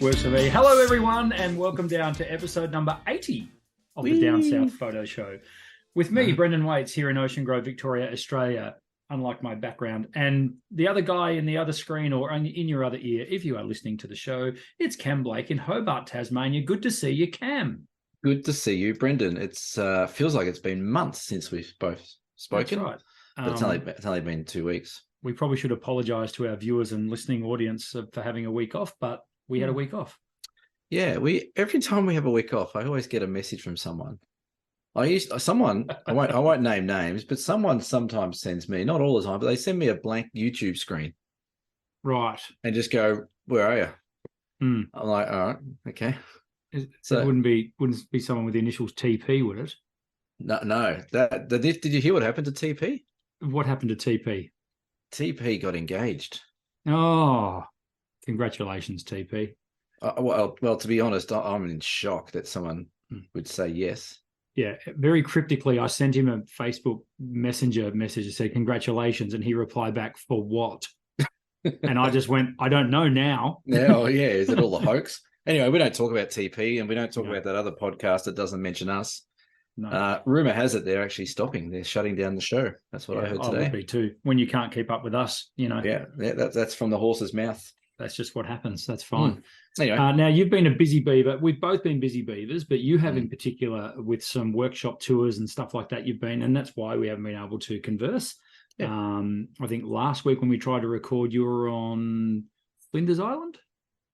Works for me. Hello, everyone, and welcome down to episode number 80 of the Down South Photo Show. With me, Brendan Waits, here in Ocean Grove, Victoria, Australia, unlike my background. And the other guy in the other screen or in your other ear, if you are listening to the show, it's Cam Blake in Hobart, Tasmania. Good to see you, Cam. Good to see you, Brendan. It's feels like it's been months since we've both spoken. That's right. But it's only been 2 weeks. We probably should apologise to our viewers and listening audience for having a week off, but we had a week off. Yeah, every time we have a week off, I always get a message from someone. I won't name names, but someone sometimes sends me, not all the time, but they send me a blank YouTube screen. Right. And just go, "Where are you?" Mm. I'm like, "All right, okay." So it wouldn't be someone with the initials TP, would it? No. Did you hear what happened to TP? What happened to TP? TP got engaged. Oh, congratulations, TP. Well, to be honest, I'm in shock that someone would say yes. Yeah, very cryptically, I sent him a Facebook Messenger message that said, "Congratulations," and he replied back, "For what?" And I just went, "I don't know now." Yeah. Is it all a hoax? Anyway, we don't talk about TP and we don't talk about that other podcast that doesn't mention us. No. Rumor has it they're actually stopping. They're shutting down the show. That's what I heard today. I would be too. When you can't keep up with us, you know. Yeah, that's from the horse's mouth. That's just what happens. That's fine. Anyway. Now, you've been a busy beaver. We've both been busy beavers, but you have in particular with some workshop tours and stuff like that you've been, and that's why we haven't been able to converse. Yeah. I think last week when we tried to record, you were on Flinders Island?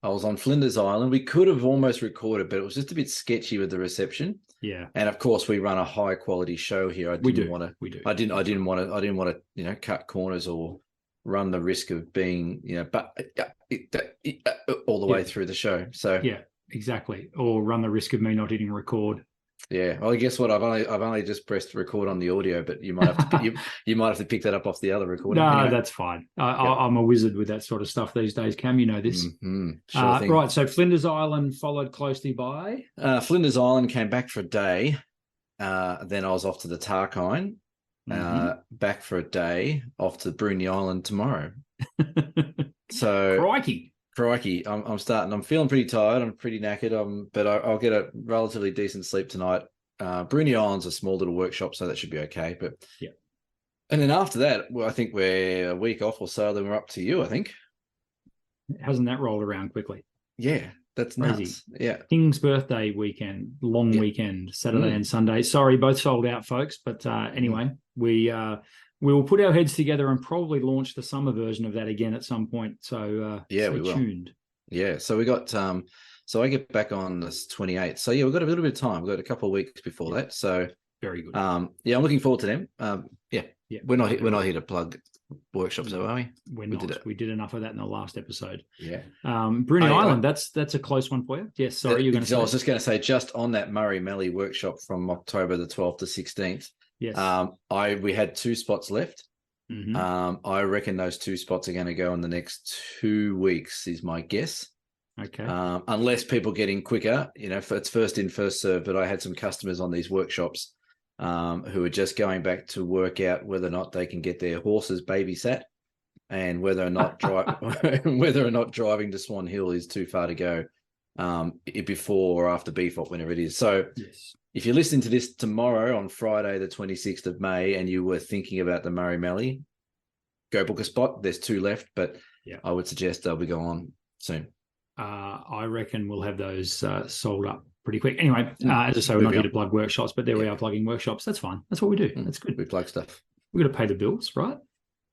I was on Flinders Island. We could have almost recorded, but it was just a bit sketchy with the reception. Yeah. And of course, we run a high quality show here. We do. I didn't want to, cut corners or run the risk of being, all the way through the show. So yeah, exactly. Or run the risk of me not hitting record. Yeah. Well, guess what? I've only just pressed record on the audio, but you might have to you might have to pick that up off the other recording. No, anyway. That's fine. I'm a wizard with that sort of stuff these days. Cam, you know this. Mm-hmm. Sure thing. Right. So Flinders Island followed closely by. Flinders Island came back for a day. Then I was off to the Tarkine. Back for a day, off to Bruny Island tomorrow. So crikey, I'm feeling pretty tired. I'm pretty knackered. But I'll get a relatively decent sleep tonight. Bruny Island's a small little workshop, so that should be okay. But yeah. And then after that, well, I think we're a week off or so. Then we're up to you, I think. Hasn't that rolled around quickly? Yeah, that's crazy. Nuts. Yeah. King's birthday weekend, long weekend, Saturday and Sunday. Sorry, both sold out, folks. But anyway, we will put our heads together and probably launch the summer version of that again at some point. So stay tuned. Yeah. So we got so I get back on this 28th. So yeah, we've got a little bit of time. We've got a couple of weeks before that. So very good. I'm looking forward to them. We're not here to plug workshops, though, are we? We're not. We did enough of that in the last episode. Yeah. Bruny Island, that's a close one for you. Yes, sorry, you're going to say. I was just going to say, just on that Murray Melly workshop from October the 12th to 16th. Yes. We had 2 spots left. Mm-hmm. I reckon those 2 spots are going to go in the next 2 weeks, is my guess. Okay. Unless people get in quicker, it's first in, first served. But I had some customers on these workshops who are just going back to work out whether or not they can get their horses babysat, and whether or not driving to Swan Hill is too far to go before or after BFOP, whenever it is. So if you're listening to this tomorrow on Friday, the 26th of May, and you were thinking about the Murray Melly, go book a spot. There's 2 left, but I would suggest they'll be going soon. I reckon we'll have those sold up pretty quick. Anyway, as I say, we're not here to plug workshops, but there we are plugging workshops. That's fine. That's what we do. That's good. We plug stuff. We've got to pay the bills, right?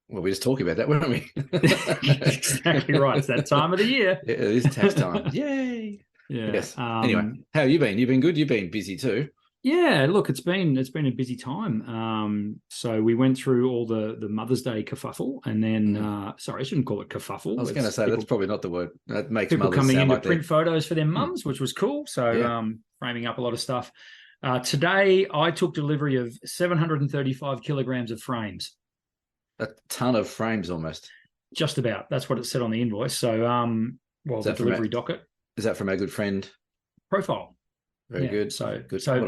Well, we just talking about that, weren't we? Exactly right. It's that time of the year. Yeah, it is tax time. Yay. Yeah. Yes. Anyway, how have you been? You've been good? You've been busy too. Yeah, look, it's been a busy time. So we went through all the Mother's Day kerfuffle, and then sorry, I shouldn't call it kerfuffle. I was going to say that's probably not the word. That makes people mothers coming sound in to like print photos for their mums, which was cool. So framing up a lot of stuff. Today I took delivery of 735 kilograms of frames. A ton of frames, almost. Just about. That's what it said on the invoice. So the delivery docket. Is that from our good friend Profile? Very good. So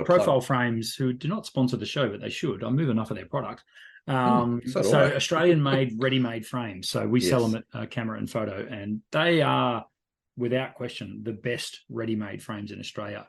Profile Frames, who do not sponsor the show, but they should. I move enough of their product. So Australian-made, ready-made frames. So we sell them at Camera and Photo, and they are without question, the best ready-made frames in Australia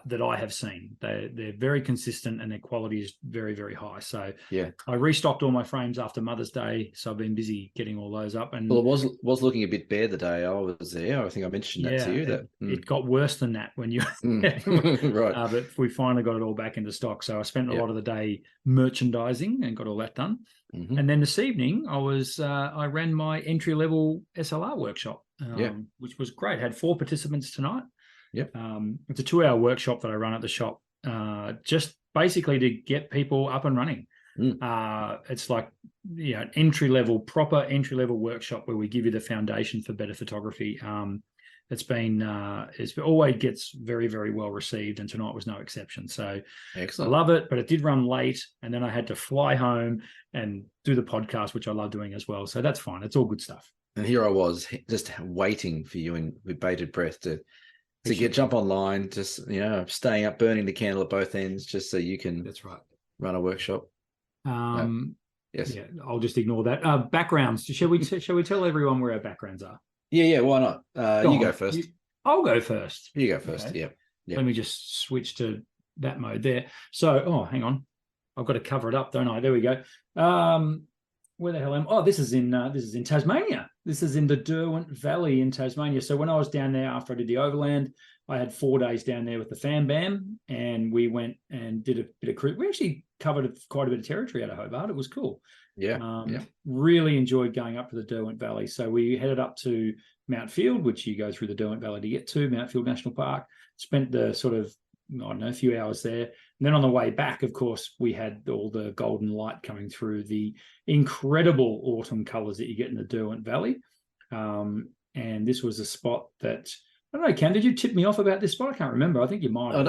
that I have seen. They're very consistent and their quality is very, very high. So yeah, I restocked all my frames after Mother's Day, so I've been busy getting all those up. And well, it was looking a bit bare the day I was there. I think I mentioned that to you. It got worse than that when you right. But we finally got it all back into stock. So I spent a lot of the day merchandising and got all that done. And then this evening I ran my entry-level SLR workshop, which was great. Had 4 participants tonight. Yep. It's a 2-hour workshop that I run at the shop, just basically to get people up and running. It's like proper entry-level workshop where we give you the foundation for better photography. It's always gets very, very well received, and tonight was no exception. So excellent. I love it, but it did run late, and then I had to fly home and do the podcast, which I love doing as well. So that's fine. It's all good stuff. And here I was just waiting for you with bated breath to jump online, just staying up, burning the candle at both ends, just so you can. That's right. Run a workshop. Yes. Yeah, I'll just ignore that. Backgrounds. Shall we tell everyone where our backgrounds are? Yeah. Why not? You go first. I'll go first. You go first. Okay. Yeah. Let me just switch to that mode there. So, hang on. I've got to cover it up, don't I? There we go. Where the hell am I? Oh, this is in Tasmania. This is in the Derwent Valley in Tasmania. So when I was down there after I did the overland, I had 4 days down there with the Fam Bam, and we went and did a bit of cruise. We actually covered quite a bit of territory out of Hobart. It was cool. Yeah. Really enjoyed going up to the Derwent Valley. So we headed up to Mount Field, which you go through the Derwent Valley to get to, Mount Field National Park. Spent the sort of, a few hours there. And then on the way back, of course, we had all the golden light coming through, the incredible autumn colours that you get in the Derwent Valley. And this was a spot that, I don't know, Cam, did you tip me off about this spot? I can't remember. I think you might have.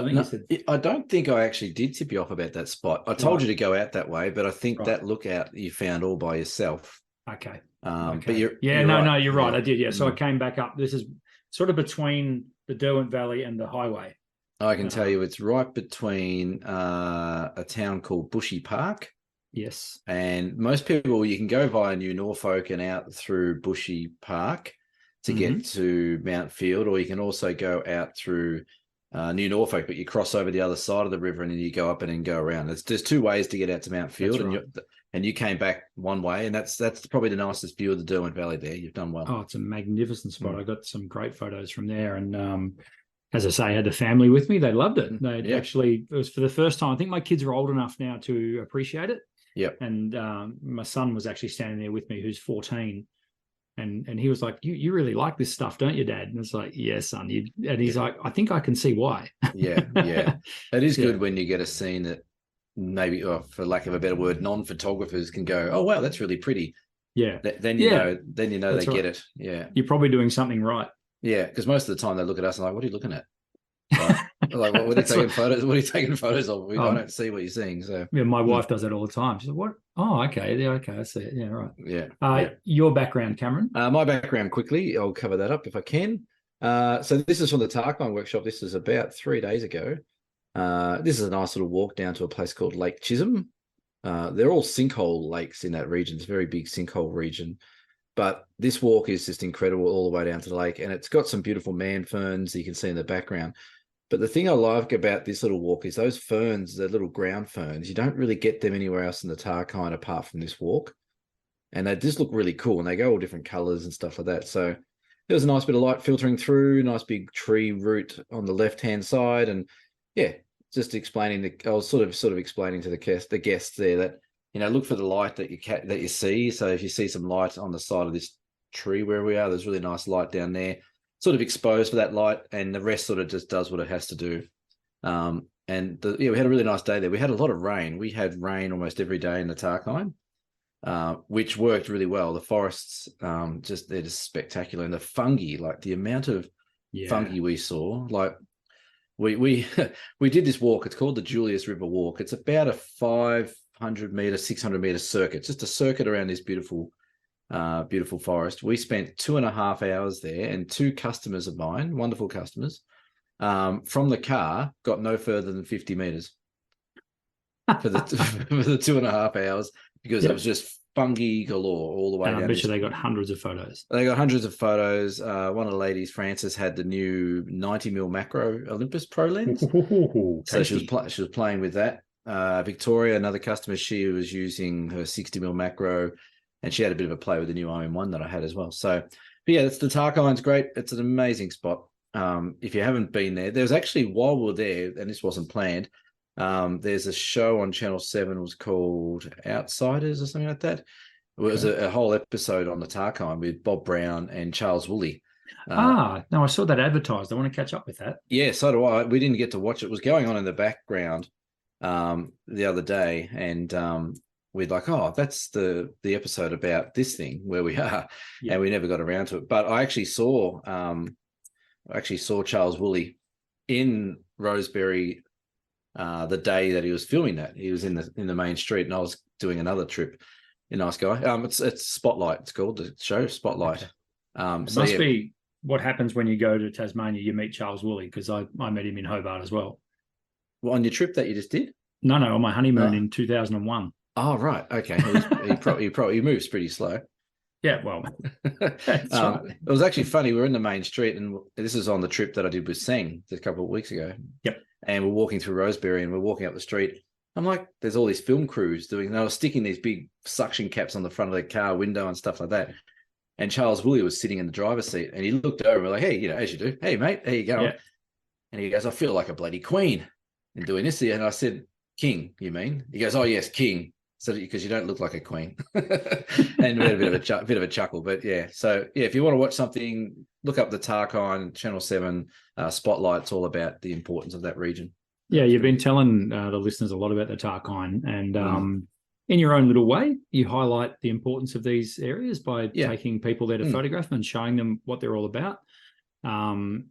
I don't think I actually did tip you off about that spot. I told you to go out that way, but I think that lookout you found all by yourself. Okay. But you're right. You're right. I did, yeah. So I came back up. This is sort of between the Derwent Valley and the highway. I can tell you it's right between a town called Bushy Park. Yes. And most people, you can go via New Norfolk and out through Bushy Park to get to Mount Field, or you can also go out through New Norfolk, but you cross over the other side of the river and then you go up and then go around. There's 2 ways to get out to Mount Field, and you came back one way, and that's probably the nicest view of the Derwent Valley there. You've done well. Oh, it's a magnificent spot. I got some great photos from there, and as I say, I had the family with me. They loved it. It was for the first time. I think my kids are old enough now to appreciate it. Yep. And my son was actually standing there with me, who's 14. And he was like, you really like this stuff, don't you, Dad? And it's like, yeah, son. And he's like, I think I can see why. Yeah. It is good when you get a scene that maybe, for lack of a better word, non-photographers can go, oh, wow, that's really pretty. Yeah. Then you know they get it. Yeah. You're probably doing something right. Yeah, because most of the time they look at us and like, what are you looking at? Like, what are you taking photos? What are you taking photos of? I don't see what you're seeing. So my wife does that all the time. She's like, "What? Oh, okay, yeah, okay, I see it. Yeah, right. Yeah. Your background, Cameron? My background quickly. I'll cover that up if I can. So this is from the Tarkine workshop. This is about 3 days ago. This is a nice little walk down to a place called Lake Chisholm. They're all sinkhole lakes in that region. It's a very big sinkhole region. But this walk is just incredible all the way down to the lake, and it's got some beautiful man ferns you can see in the background. But the thing I like about this little walk is those ferns, the little ground ferns, you don't really get them anywhere else in the Tarkine apart from this walk. And they just look really cool, and they go all different colors and stuff like that. So there was a nice bit of light filtering through, nice big tree root on the left-hand side. And just explaining I was sort of explaining to the guests there that, look for the light that you see. So if you see some light on the side of this tree where we are, there's really nice light down there, sort of exposed for that light, and the rest sort of just does what it has to do. We had a really nice day there. We had a lot of rain. We had rain almost every day in the Tarkine, which worked really well. The forests, they're just spectacular. And the fungi, like the amount of fungi we saw, like we did this walk. It's called the Julius River Walk. It's about a 500-meter, 600-meter circuit, just a circuit around this beautiful forest. We spent 2.5 hours there, and 2 customers of mine, wonderful customers, from the car, got no further than 50 meters. for the for the 2.5 hours because Yep. it was just fungi galore all the way And I down. bet you they got hundreds of photos. They got hundreds of photos. One of the ladies, Frances, had the new 90mm macro Olympus Pro lens, so she was playing with that. Victoria, another customer, she was using her 60mm macro, and she had a bit of a play with the new IM1 that I had as well. So, but yeah, it's the Tarkine's great. It's an amazing spot. If you haven't been there, there's actually, while we were there, and this wasn't planned, there's a show on Channel 7, it was called Outsiders or something like that. It was a whole episode on the Tarkine with Bob Brown and Charles Woolley. No, I saw that advertised. I want to catch up with that. Yeah, so do I. We didn't get to watch it. It was going on in the background the other day, and we're like, oh, that's the episode about this thing where we are, and we never got around to it. But I actually saw Charles Woolley in Rosebery the day that he was filming that. He was in the main street, and I was doing another trip. A nice guy. It's Spotlight. It's called the show Spotlight. Okay. It must be what happens when you go to Tasmania. You meet Charles Woolley, because I met him in Hobart as well. Well, on your trip that you just did? No, on my honeymoon in 2001. Oh, right. Okay. He probably moves pretty slow. Yeah, well, that's right. It was actually funny. We were in the main street, and this is on the trip that I did with Seng a couple of weeks ago. Yep. And we're walking through Rosebery, and we're walking up the street. I'm like, there's all these film crews doing, they were sticking these big suction caps on the front of their car window and stuff like that. And Charles Woolley was sitting in the driver's seat, and he looked over and we're like, hey, as you do, hey, mate, how you going? Yeah. And he goes, I feel like a bloody queen in doing this. And I said, king, you mean? He goes, oh, yes, king. So because you don't look like a queen. And we had a bit of a chuckle. But yeah, so yeah, if you want to watch something, look up the Tarkine, Channel 7, Spotlight. It's all about the importance of that region. Yeah, you've been telling the listeners a lot about the Tarkine, and in your own little way, you highlight the importance of these areas by taking people there to photograph them and showing them what they're all about. I've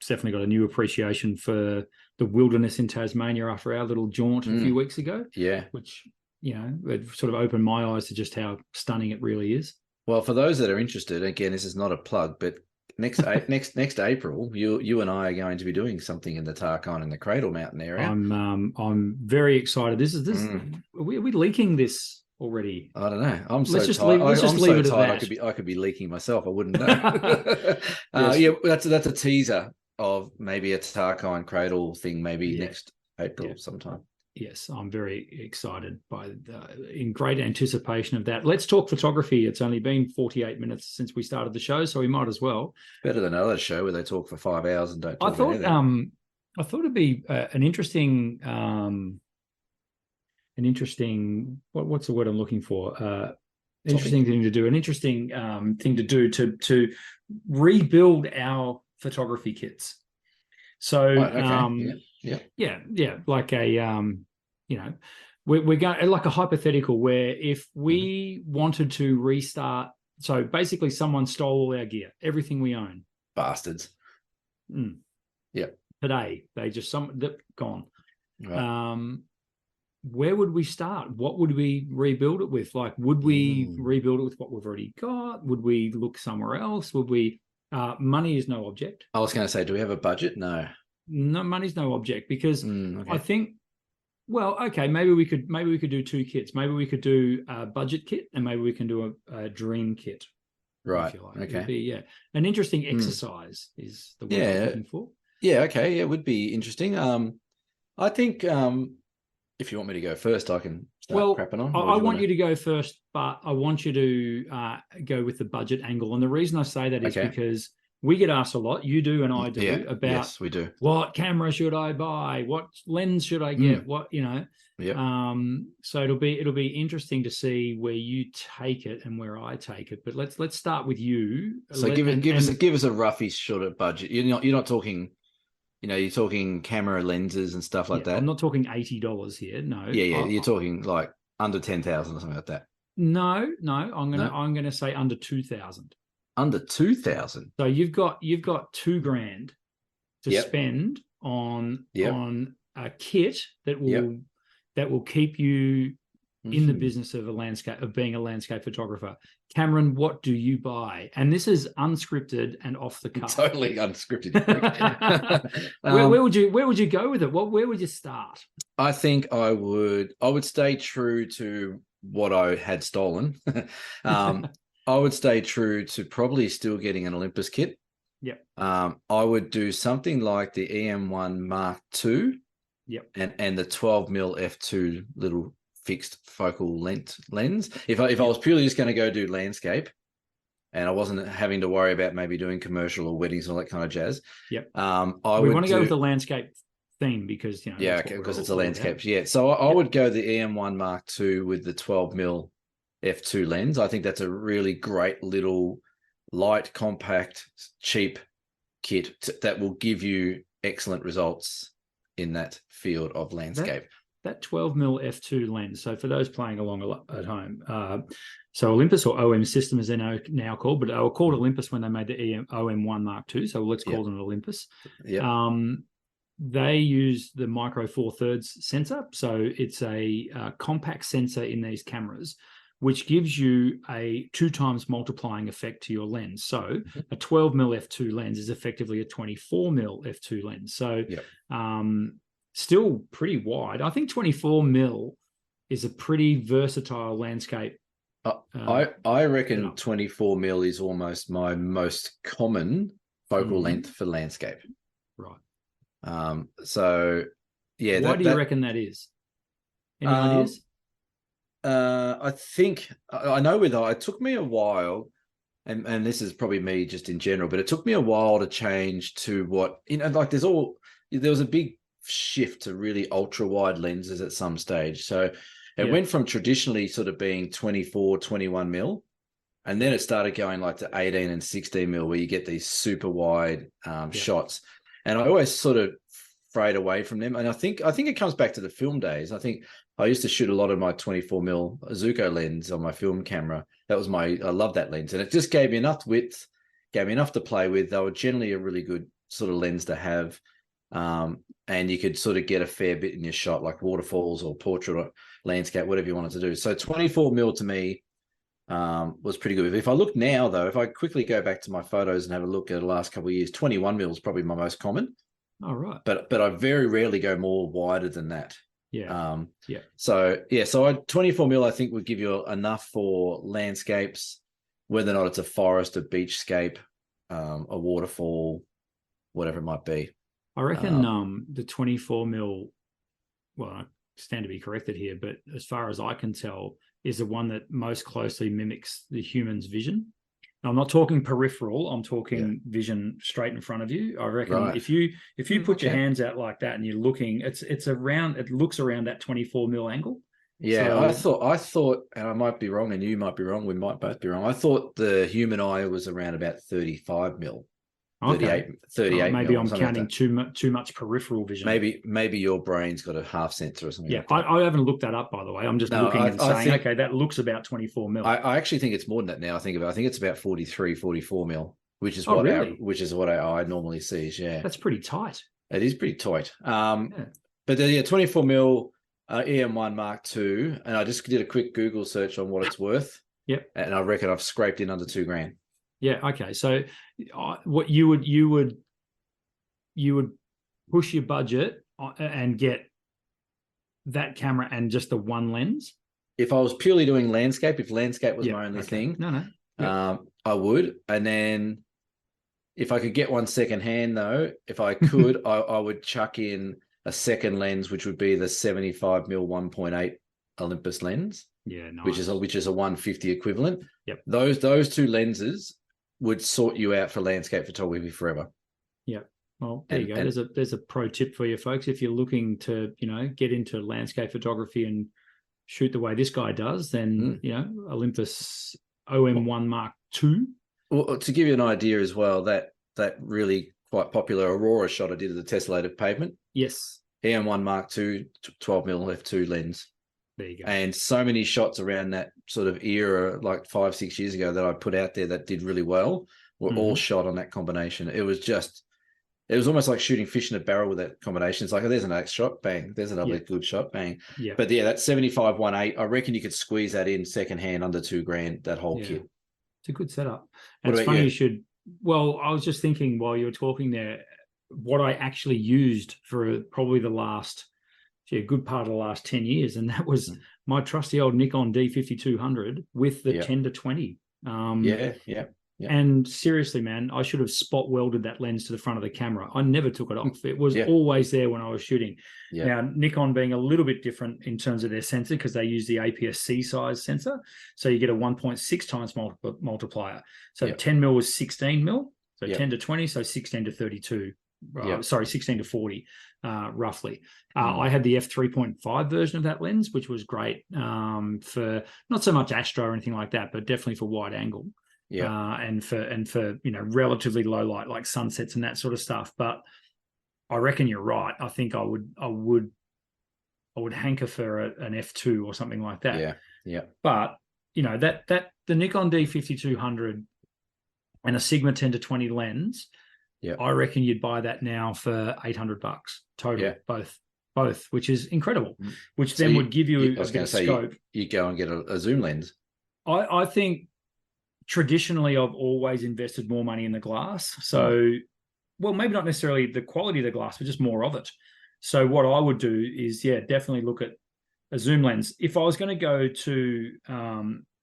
definitely got a new appreciation for the wilderness in Tasmania after our little jaunt a few weeks ago. Yeah, which it sort of opened my eyes to just how stunning it really is. Well, for those that are interested, again, this is not a plug, but next April, you and I are going to be doing something in the Tarkine and the Cradle Mountain area. I'm very excited. Are we leaking this already? I don't know. I'm so tired. I'm so tired. I could be leaking myself. I wouldn't know. Yeah, that's a teaser of maybe a Tarkine Cradle thing, maybe next April sometime. Yes, I'm very excited in great anticipation of that. Let's talk photography. It's only been 48 minutes since we started the show, so we might as well. Better than another show where they talk for 5 hours and don't talk anything. I thought it'd be an interesting what's the word I'm looking for? Interesting thing to do. An interesting thing to do to rebuild our photography kits. So like a we're going like a hypothetical where if we wanted to restart, so basically someone stole all our gear, everything we own, bastards. Today they just gone. Right. Where would we start? What would we rebuild it with? Like, would we rebuild it with what we've already got? Would we look somewhere else? Would we? Money is no object. I was going to say, do we have a budget? No, money's no object, because I think, well, okay, maybe we could do two kits. Maybe we could do a budget kit, and maybe we can do a dream kit. Right. Like. Okay. Be, an interesting exercise is the word I'm looking for. Yeah. Okay. Yeah, it would be interesting. I think if you want me to go first, I can start crapping on. I want you to go first, but I want you to go with the budget angle. And the reason I say that is because we get asked a lot, you do and I do, about yes, we do. What camera should I buy? What lens should I get? What, so it'll be interesting to see where you take it and where I take it. But let's start with you. So give us a roughish sort of budget. You're not talking, you're talking camera lenses and stuff like that. I'm not talking $80 here. No. Yeah. You're talking like under 10,000 or something like that. No. I'm gonna say under 2,000. Under 2,000. So you've got $2,000 to spend on a kit that will keep you in the business of being a landscape photographer. Cameron, what do you buy? And this is unscripted and off the cuff. Totally unscripted. Where would you go with it? Where would you start? I think I would stay true to what I had stolen. I would stay true to probably still getting an Olympus kit. Yep. I would do something like the EM1 Mark II. Yep. And the 12mm f2 little fixed focal length lens. If I was purely just going to go do landscape, and I wasn't having to worry about maybe doing commercial or weddings and all that kind of jazz. Yep. We want to go with the landscape theme because because it's a landscape. About. Yeah. So I would go the EM1 Mark II with the 12mm f2 lens. I think that's a really great little light, compact, cheap kit that will give you excellent results in that field of landscape. That 12mm f2 lens. So for those playing along at home, so Olympus or OM System is now called, but they were called Olympus when they made the OM1 Mark II. So let's call them Olympus. Yeah. They use the micro 4/3 sensor. So it's a compact sensor in these cameras, which gives you a 2 times multiplying effect to your lens. So a 12mm f2 lens is effectively a 24mm f2 lens. So still pretty wide. I think 24mm is a pretty versatile landscape. I reckon 24mm is almost my most common focal length for landscape. Right. So yeah. Why do you reckon that is? Any ideas? I think I know it took me a while, and this is probably me just in general, but it took me a while to change to what, like there was a big shift to really ultra wide lenses at some stage. So it went from traditionally sort of being 24, 21mm, and then it started going like to 18 and 16mm where you get these super wide shots. And I always sort of frayed away from them. And I think it comes back to the film days. I think I used to shoot a lot of my 24mm Zuko lens on my film camera. I love that lens. And it just gave me enough width, gave me enough to play with. They were generally a really good sort of lens to have. And you could sort of get a fair bit in your shot, like waterfalls or portrait or landscape, whatever you wanted to do. So 24mm to me was pretty good. If I look now, though, if I quickly go back to my photos and have a look at the last couple of years, 21mm is probably my most common. Oh, right. But I very rarely go more wider than that. Yeah. So 24mm I think would give you enough for landscapes, whether or not it's a forest, a beachscape, a waterfall, whatever it might be. I reckon the 24mm, well, I stand to be corrected here, but as far as I can tell, is the one that most closely mimics the human's vision. Now, I'm not talking peripheral, I'm talking vision straight in front of you. I reckon if you put your hands out like that and you're looking, it looks around that 24mm angle. Yeah, so, I thought, and I might be wrong, and you might be wrong, we might both be wrong. I thought the human eye was around about 35mm. 38 maybe I'm counting too much peripheral vision. Maybe your brain's got a half sensor or something. Yeah, I haven't looked that up, by the way. I'm just looking and saying, okay, that looks about 24mm. I actually think it's more than that now. I think it's about 43, 44mm, which is what I normally see. Yeah, that's pretty tight. It is pretty tight. But 24mm EM1 Mark II, and I just did a quick Google search on what it's worth. Yep, and I reckon I've scraped in under $2,000. Yeah. Okay. So, what you would push your budget and get that camera and just the one lens. If I was purely doing landscape, if landscape was my only thing, I would. And then, if I could get one secondhand, though, if I could, I would chuck in a second lens, which would be the 75mm 1.8 Olympus lens. Yeah, nice. which is a 150 equivalent. Yep. Those two lenses would sort you out for landscape photography forever. Yeah. Well, there you go. There's a pro tip for you folks. If you're looking to, get into landscape photography and shoot the way this guy does, then, Olympus OM1 Mark II. Well, to give you an idea as well, that really quite popular Aurora shot I did of the tessellated pavement. Yes. EM1 Mark II, 12mm f2 lens. There you go. And so many shots around that sort of era, like 5-6 years ago, that I put out there that did really well, were all shot on that combination. It was just It was almost like shooting fish in a barrel with that combination. It's like, oh, there's an 8 shot, bang. There's another good shot, bang. Yeah. But yeah, that 75-1.8, I reckon you could squeeze that in secondhand under $2,000, that whole kit. It's a good setup. And it's funny you should. Well, I was just thinking while you were talking there, what I actually used for probably the last, a good part of the last 10 years. And that was my trusty old Nikon D5200 with the 10-20. And seriously, man, I should have spot welded that lens to the front of the camera. I never took it off. It was always there when I was shooting. Now, Nikon being a little bit different in terms of their sensor, because they use the APS-C size sensor. So you get a 1.6 times multiplier. So 10 mil was 16 mil. So 10-20, so 16 to 32. Sorry, 16 to 40, roughly. I had the f3.5 version of that lens, which was great for not so much astro or anything like that, but definitely for wide angle. And for relatively low light like sunsets and that sort of stuff. But I reckon you're right. I think I would hanker for an f2 or something like that. But that the Nikon D5200 and a Sigma 10-20 lens, I reckon you'd buy that now for $800 total, both, which is incredible. Which so then would give you a bit of scope. You go and get a zoom lens. I think. Traditionally, I've always invested more money in the glass. So, well, maybe not necessarily the quality of the glass, but just more of it. So what I would do is, definitely look at a zoom lens. If I was going to go to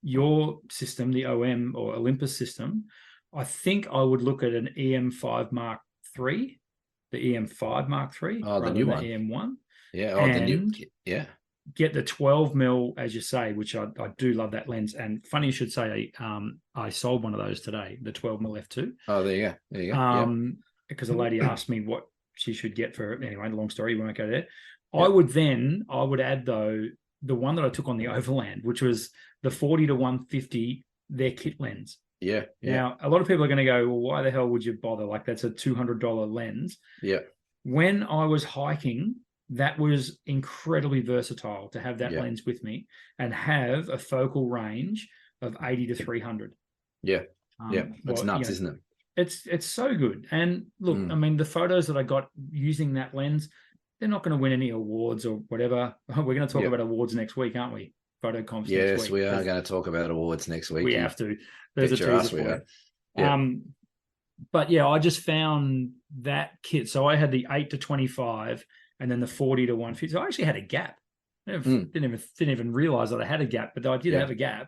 your system, the OM or Olympus system, I think I would look at an EM5 Mark III, the EM5 Mark III, the new one, EM1. The new, get the 12 mil, as you say, which I do love that lens. And funny you should say, I sold one of those today, the 12 mil f2. Oh, there you go. Because a lady asked me what she should get for it. Anyway, long story, we won't go there. I would add though the one that I took on the Overland, which was the 40-150, their kit lens. Now, a lot of people are going to go, well, why the hell would you bother? Like, that's a $200 lens. When I was hiking, that was incredibly versatile to have that lens with me and have a focal range of 80 to 300. That's nuts, isn't it? It's so good. And look, I mean, the photos that I got using that lens, they're not going to win any awards or whatever. We're going to talk about awards next week, aren't we? Photo comps next week. Yes, we are going to talk about awards next week. We have to. There's a teaser for it. But I just found that kit. So I had the 8-25 and then the 40-150. So I actually had a gap. Didn't even realize that I had a gap, but I did have a gap.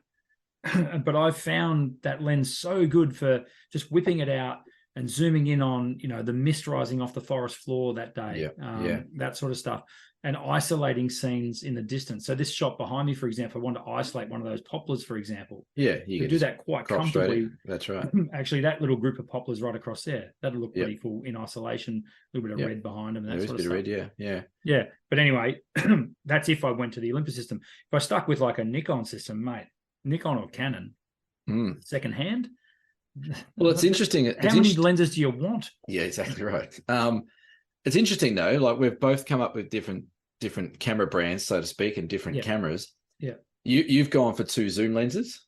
But I found that lens so good for just whipping it out and zooming in on, the mist rising off the forest floor that day, that sort of stuff, and isolating scenes in the distance. So this shot behind me, for example, I wanted to isolate one of those poplars, for example. You could do that quite comfortably. That's right. Actually, that little group of poplars right across there, that'll look pretty cool in isolation. A little bit of red behind them. And that sort of stuff. Red, yeah. But anyway, that's if I went to the Olympus system. If I stuck with like a Nikon system, mate, Nikon or Canon, secondhand. Well, it's interesting. How many lenses do you want? Yeah, exactly right. It's interesting though. Like, we've both come up with different camera brands, so to speak, and different cameras. You've gone for 2 zoom lenses.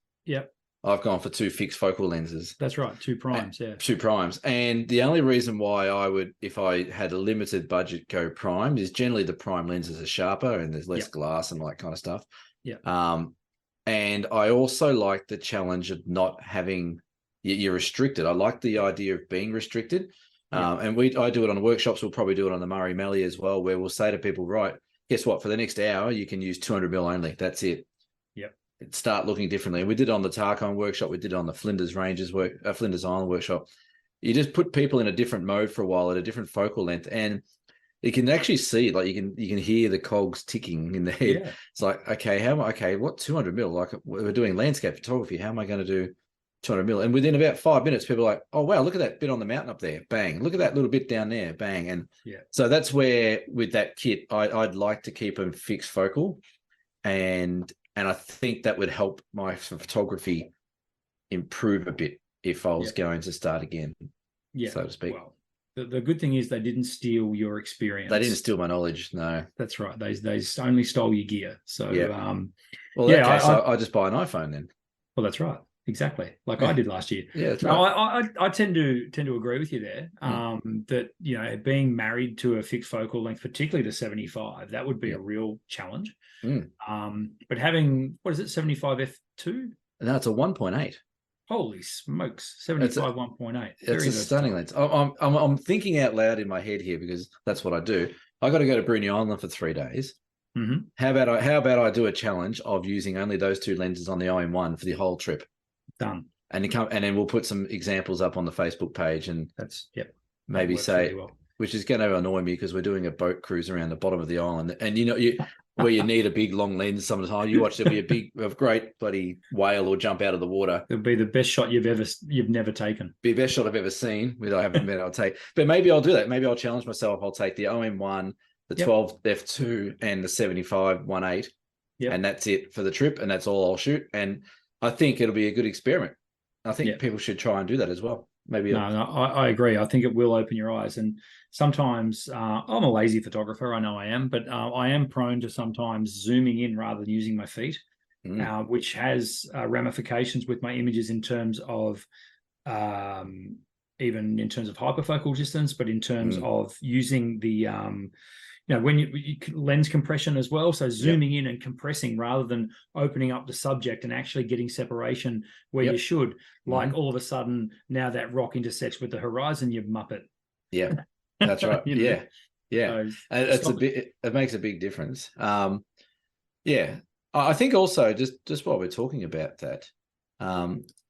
I've gone for 2 fixed focal lenses. That's right, 2 primes. 2 primes. And the only reason why I would, if I had a limited budget, go prime is generally the prime lenses are sharper and there's less glass and all that kind of stuff. And I also like the challenge of not having, you're restricted. I like the idea of being restricted. And I do it on workshops. We'll probably do it on the Murray Mallee as well, where we'll say to people, right, guess what? For the next hour, you can use 200 mil only. That's it. Start looking differently. And we did it on the Tarkon workshop. We did it on the Flinders Flinders Island workshop. You just put people in a different mode for a while at a different focal length, and you can actually see, like, you can hear the cogs ticking in the head. It's like, okay, what 200 mil? Like, we're doing landscape photography. How am I going to do 200 mil? And within about 5 minutes, people are like, oh, wow, look at that bit on the mountain up there. Bang. Look at that little bit down there. Bang. And so that's where, with that kit, I'd like to keep them fixed focal. And I think that would help my photography improve a bit if I was going to start again, so to speak. Well, the good thing is they didn't steal your experience. They didn't steal my knowledge, no. That's right. They only stole your gear. So, I just buy an iPhone then. Well, that's right. exactly. Like I did last year. Yeah, that's No, right. I tend to agree with you there. That being married to a fixed focal length, particularly to 75, that would be Yeah. a real challenge. Mm. But having, what is it, 75 f2? No, it's a 1.8. Holy smokes, It's a 75 1.8. it's Very a stunning versatile. lens. I'm thinking out loud in my head here because that's what I do. I got to go to Bruny Island for 3 days. Mm-hmm. How about I do a challenge of using only those two lenses on the OM1 for the whole trip, Done. and then we'll put some examples up on the Facebook page, and Yep. That maybe works really say, well. which is going to annoy me because we're doing a boat cruise around the bottom of the island, and where you need a big long lens. Sometimes you watch there'll be a great bloody whale or jump out of the water. It'll be the best shot you've never taken. Be the best shot I've ever seen. That I haven't been able to take, but maybe I'll do that. Maybe I'll challenge myself. I'll take the OM1, the 12 f2, and the 75 1.8, and that's it for the trip, and that's all I'll shoot. And I think it'll be a good experiment. I think people should try and do that as well. Maybe. No, I agree. I think it will open your eyes. And sometimes I'm a lazy photographer. I know I am, but I am prone to sometimes zooming in rather than using my feet, which has ramifications with my images in terms of even in terms of hyperfocal distance, but in terms of using the when you lens compression as well. So zooming in and compressing rather than opening up the subject and actually getting separation where you should. Like all of a sudden now that rock intersects with the horizon, you muppet. Yeah, that's right. Yeah. So it makes a big difference. I think also just while we're talking about that,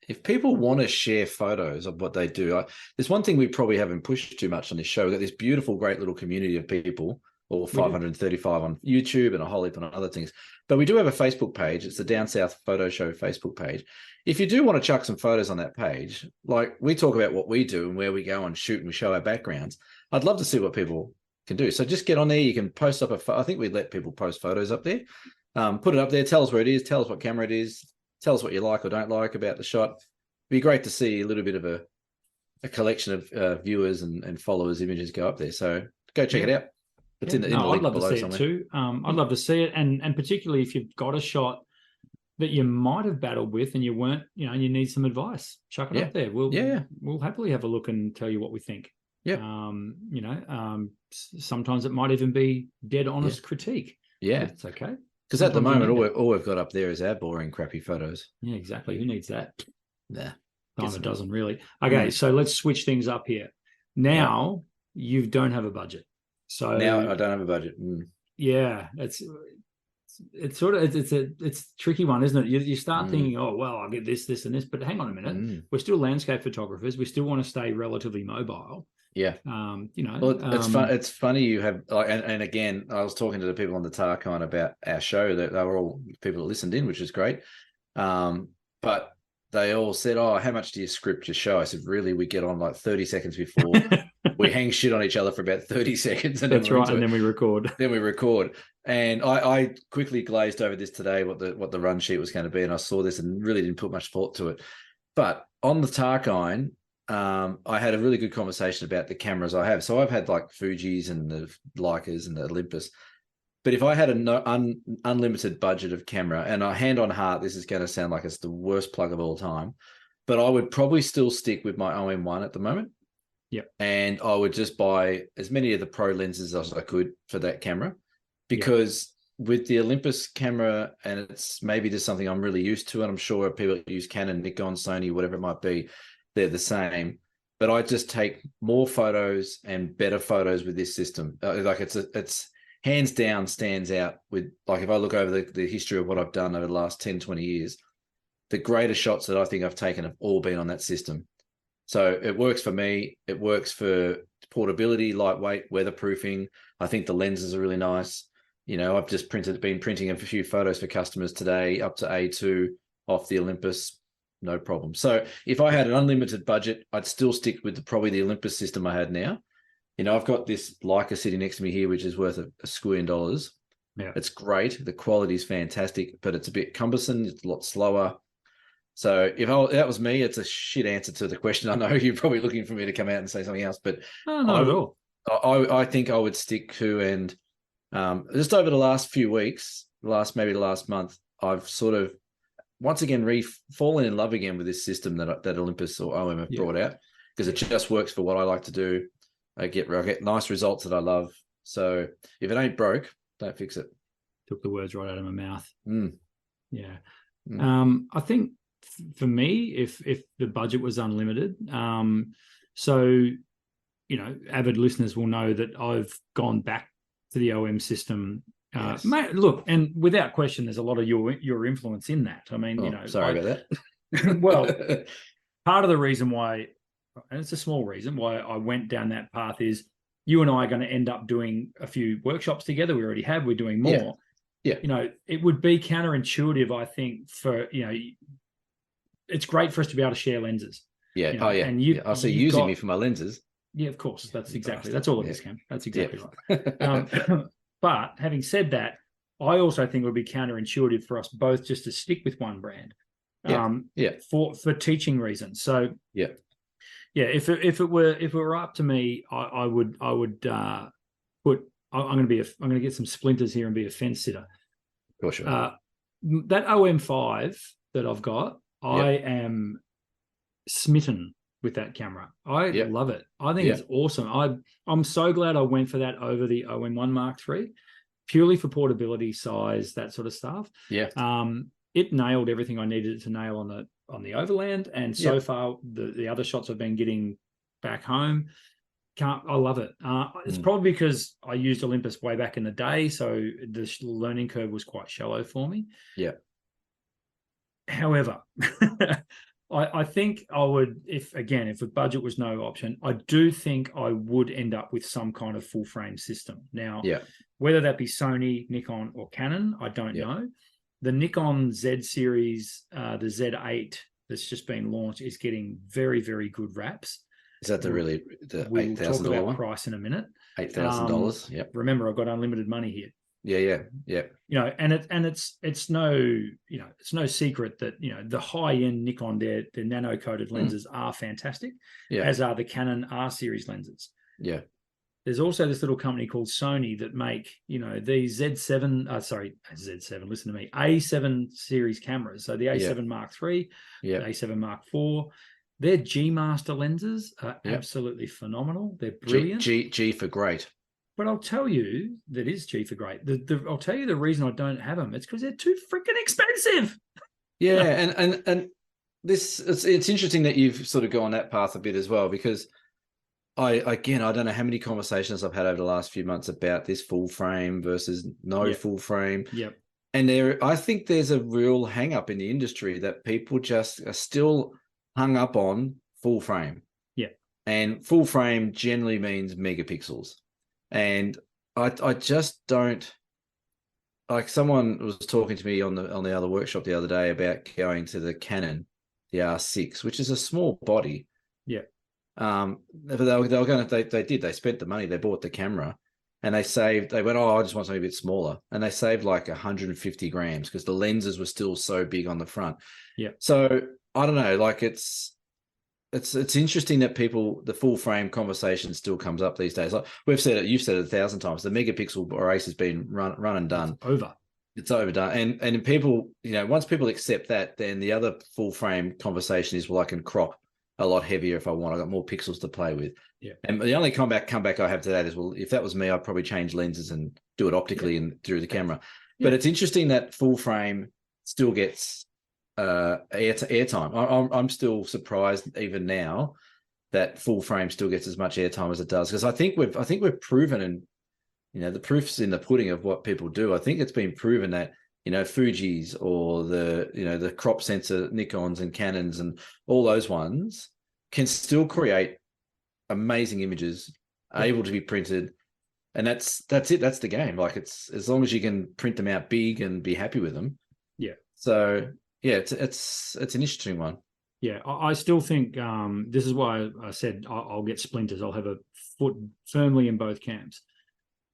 if people want to share photos of what they do, there's one thing we probably haven't pushed too much on this show. We've got this beautiful, great little community of people, or 535 on YouTube and a whole heap on other things. But we do have a Facebook page. It's the Down South Photo Show Facebook page. If you do want to chuck some photos on that page, like we talk about what we do and where we go and shoot and we show our backgrounds, I'd love to see what people can do. So just get on there. You can post up I think we let people post photos up there. Put it up there. Tell us where it is. Tell us what camera it is. Tell us what you like or don't like about the shot. It'd be great to see a little bit of a collection of viewers and followers' images go up there. So go check it out. It's in the link I'd love below to see somewhere. it too. I'd love to see it, and particularly if you've got a shot that you might have battled with and you weren't, and you need some advice, chuck it up there. We'll happily have a look and tell you what we think. Yeah. Sometimes it might even be dead honest critique. Yeah, it's okay. Because at the moment, all we've got up there is our boring, crappy photos. Yeah, exactly. Who needs that? Nah. Time it doesn't really. Okay, so let's switch things up here. Now you don't have a budget. So now I don't have a budget. Yeah, it's sort of it's a tricky one, isn't it? You start thinking, oh well, I'll get this, and this, but hang on a minute. We're still landscape photographers. We still want to stay relatively mobile. Yeah. Well, it's fun. It's funny you have, and again, I was talking to the people on the Tarkine about our show, that they were all people that listened in, which is great. But they all said, "Oh, how much do you script your show?" I said, "Really, we get on like 30 seconds before." We hang shit on each other for about 30 seconds. And that's right. And then we record. And I quickly glazed over this today, what the run sheet was going to be. And I saw this and really didn't put much thought to it. But on the Tarkine, I had a really good conversation about the cameras I have. So I've had like Fujis and the Leicas and the Olympus. But if I had an unlimited budget of camera, and I hand on heart, this is going to sound like it's the worst plug of all time, but I would probably still stick with my OM1 at the moment. Yep. And I would just buy as many of the pro lenses as I could for that camera, because with the Olympus camera, and it's maybe just something I'm really used to, and I'm sure people use Canon, Nikon, Sony, whatever it might be, they're the same. But I just take more photos and better photos with this system. Like it's hands down stands out with, like, if I look over the history of what I've done over the last 10, 20 years, the greatest shots that I think I've taken have all been on that system. So it works for me. It works for portability, lightweight, weatherproofing. I think the lenses are really nice. I've just been printing a few photos for customers today up to A2 off the Olympus, no problem. So if I had an unlimited budget, I'd still stick with probably the Olympus system I had now. I've got this Leica sitting next to me here, which is worth a squillion dollars. Yeah, it's great. The quality is fantastic, but it's a bit cumbersome. It's a lot slower. So if that was me, it's a shit answer to the question. I know you're probably looking for me to come out and say something else, but not at all. I think I would stick to, and just over the last few weeks, the last month, I've sort of once again fallen in love again with this system that Olympus or OM have brought out, because it just works for what I like to do. I get nice results that I love. So if it ain't broke, don't fix it. Took the words right out of my mouth. Yeah. I think for me, if the budget was unlimited, so avid listeners will know that I've gone back to the OM system. Look, and without question, there's a lot of your influence in that. I mean, sorry about that. Well, part of the reason why, and it's a small reason why I went down that path, is you and I are going to end up doing a few workshops together. We already have. We're doing more. Yeah. It would be counterintuitive, I think, for it's great for us to be able to share lenses. Yeah. And I see you using me for my lenses. Yeah, of course. That's all it is, Cam. That's exactly right. But having said that, I also think it would be counterintuitive for us both just to stick with one brand. For teaching reasons. So if it were up to me, I would put. I'm going to get some splinters here and be a fence sitter. For sure. That OM5 that I've got, I am smitten with that camera. I love it. I think it's awesome. I'm so glad I went for that over the OM1 Mark III, purely for portability, size, that sort of stuff. Yeah. It nailed everything I needed it to nail on the overland, and so far the other shots I've been getting back home. I love it. It's probably because I used Olympus way back in the day, so the learning curve was quite shallow for me. Yeah. However, I think I would, if a budget was no option, I do think I would end up with some kind of full frame system. Now, whether that be Sony, Nikon, or Canon, I don't know. The Nikon Z series, the Z8 that's just been launched, is getting very, very good raps. Is that the we'll $8,000 talk about one? Price in a minute. $8,000. Yep. Remember, I've got unlimited money here. Yeah. And it's no secret that the high end Nikon, their nano coated lenses are fantastic, as are the Canon R series lenses. Yeah. There's also this little company called Sony that make these Z7. Listen to me, A7 series cameras. So the A7 Mark III, the A7 Mark IV. Their G Master lenses are absolutely phenomenal. They're brilliant. G for great. But I'll tell you, that is G for great. I'll tell you the reason I don't have them. It's because they're too freaking expensive. Yeah, and this it's interesting that you've sort of gone that path a bit as well, because I don't know how many conversations I've had over the last few months about this full frame versus no full frame. Yep. And I think there's a real hang up in the industry that people just are still hung up on full frame. Yeah. And full frame generally means megapixels. And I just don't, like, someone was talking to me on the other workshop the other day about going to the Canon, the R6, which is a small body. Yeah. But they spent the money, they bought the camera, and they went, I just want something a bit smaller. And they saved like 150 grams because the lenses were still so big on the front. Yeah. So I don't know, like it's interesting that the full frame conversation still comes up these days. Like we've said it, you've said it 1,000 times. The megapixel race has been run and done. It's overdone. And people, once people accept that, then the other full frame conversation is, well, I can crop a lot heavier if I want. I got more pixels to play with. Yeah. And the only comeback I have to that is, well, if that was me, I'd probably change lenses and do it optically and through the camera. Yeah. But it's interesting that full frame still gets airtime. I'm still surprised even now that full frame still gets as much airtime as it does, because I think we've proven, and the proof's in the pudding of what people do. I think it's been proven that Fuji's or the crop sensor Nikons and Canons and all those ones can still create amazing images, able to be printed, and that's it. That's the game. Like, it's as long as you can print them out big and be happy with them. Yeah. So yeah, it's an interesting one. Yeah, I still think this is why I said I'll get splinters. I'll have a foot firmly in both camps,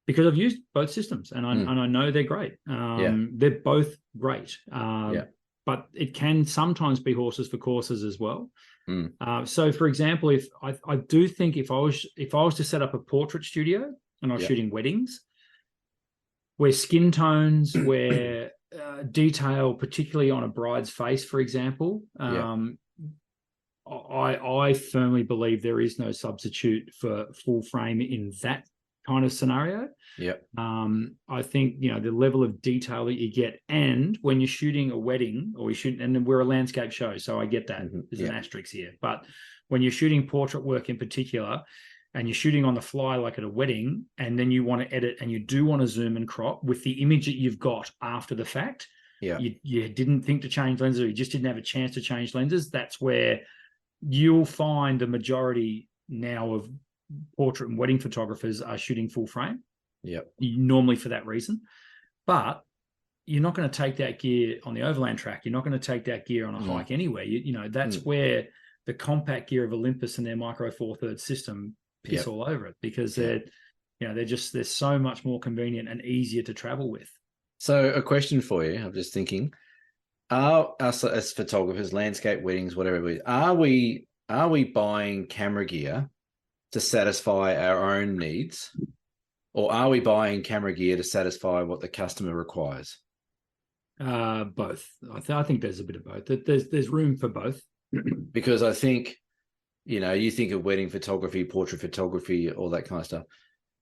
because I've used both systems and I know they're great. They're both great. But it can sometimes be horses for courses as well. So, for example, if I do think if I was to set up a portrait studio and I was shooting weddings, where skin tones, where detail, particularly on a bride's face, for example. I firmly believe there is no substitute for full frame in that kind of scenario. I think, the level of detail that you get, and when you're shooting a wedding or and we're a landscape show, so I get that. There's an asterisk here. But when you're shooting portrait work in particular, and you're shooting on the fly like at a wedding, and then you want to edit and you do want to zoom and crop with the image that you've got after the fact, you didn't think to change lenses, or you just didn't have a chance to change lenses, that's where you'll find the majority now of portrait and wedding photographers are shooting full frame. Normally for that reason. But you're not going to take that gear on the overland track. You're not going to take that gear on a hike anywhere. That's where the compact gear of Olympus and their Micro Four Thirds system piss all over it, because they're so much more convenient and easier to travel with. So a question for you, I'm just thinking, are us as photographers, landscape, weddings, whatever it is, are we buying camera gear to satisfy our own needs, or are we buying camera gear to satisfy what the customer requires? Both. I think there's a bit of both. There's room for both. Because I think, you think of wedding photography, portrait photography, all that kind of stuff.